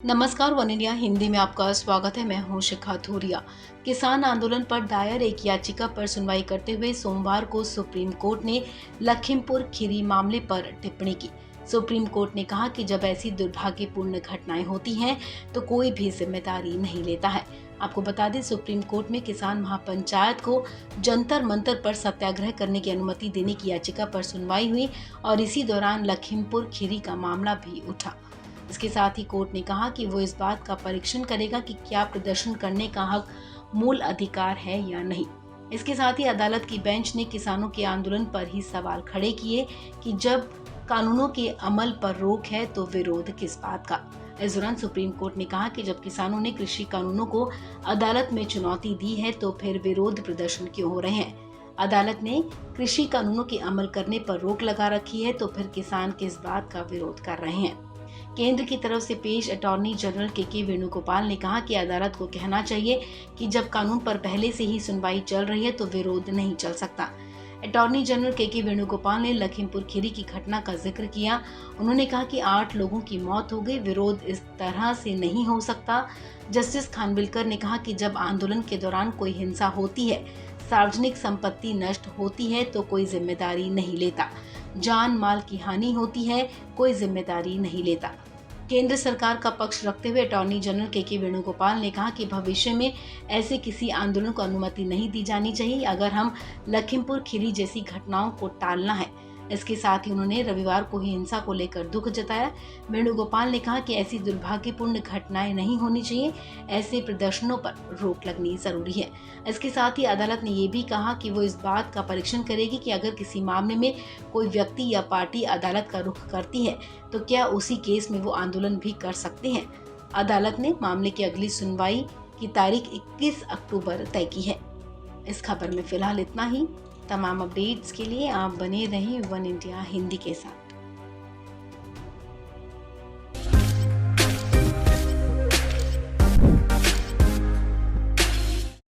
नमस्कार, one India Hindi में आपका स्वागत है। मैं हूं शिखा धूरिया। किसान आंदोलन पर दायर एक याचिका पर सुनवाई करते हुए सोमवार को सुप्रीम कोर्ट ने लखीमपुर खीरी मामले पर टिप्पणी की। सुप्रीम कोर्ट ने कहा कि जब ऐसी दुर्भाग्यपूर्ण घटनाएं होती हैं तो कोई भी जिम्मेदारी नहीं लेता है। आपको बता दें, सुप्रीम कोर्ट में किसान महापंचायत को जंतर मंतर पर सत्याग्रह करने की अनुमति देने की याचिका पर सुनवाई हुई और इसी दौरान लखीमपुर खीरी का मामला भी उठा। इसके साथ ही कोर्ट ने कहा कि वो इस बात का परीक्षण करेगा कि क्या प्रदर्शन करने का हक मूल अधिकार है या नहीं। इसके साथ ही अदालत की बेंच ने किसानों के आंदोलन पर ही सवाल खड़े किए कि जब कानूनों के अमल पर रोक है तो विरोध किस बात का। इस दौरान सुप्रीम कोर्ट ने कहा कि जब किसानों ने कृषि कानूनों को अदालत में चुनौती दी है तो फिर विरोध प्रदर्शन क्यों हो रहे हैं। अदालत ने कृषि कानूनों के अमल करने पर रोक लगा रखी है तो फिर किसान किस बात का विरोध कर रहे हैं। केंद्र की तरफ से पेश अटॉर्नी जनरल के वेणुगोपाल ने कहा कि अदालत को कहना चाहिए कि जब कानून पर पहले से ही सुनवाई चल रही है तो विरोध नहीं चल सकता। अटॉर्नी जनरल के वेणुगोपाल ने लखीमपुर खीरी की घटना का जिक्र किया। उन्होंने कहा कि 8 लोगों की मौत हो गई, विरोध इस तरह से नहीं हो सकता। जस्टिस खानविलकर ने कहा कि जब आंदोलन के दौरान कोई हिंसा होती है, सार्वजनिक संपत्ति नष्ट होती है तो कोई जिम्मेदारी नहीं लेता। जान माल की हानि होती है, कोई जिम्मेदारी नहीं लेता। केंद्र सरकार का पक्ष रखते हुए अटॉर्नी जनरल के वेणुगोपाल ने कहा कि भविष्य में ऐसे किसी आंदोलन को अनुमति नहीं दी जानी चाहिए अगर हम लखीमपुर खीरी जैसी घटनाओं को टालना है। इसके साथ ही उन्होंने रविवार को ही हिंसा को लेकर दुख जताया। वेणुगोपाल ने कहा कि ऐसी दुर्भाग्यपूर्ण घटनाएं नहीं होनी चाहिए, ऐसे प्रदर्शनों पर रोक लगनी जरूरी है। इसके साथ ही अदालत ने ये भी कहा कि वो इस बात का परीक्षण करेगी कि अगर किसी मामले में कोई व्यक्ति या पार्टी अदालत का रुख करती है तो क्या उसी केस में वो आंदोलन भी कर सकते हैं। अदालत ने मामले की अगली सुनवाई की तारीख 21 अक्टूबर तय की है। इस खबर में फिलहाल इतना ही। तमाम अपडेट्स के लिए आप बने रहें वन इंडिया हिंदी के साथ।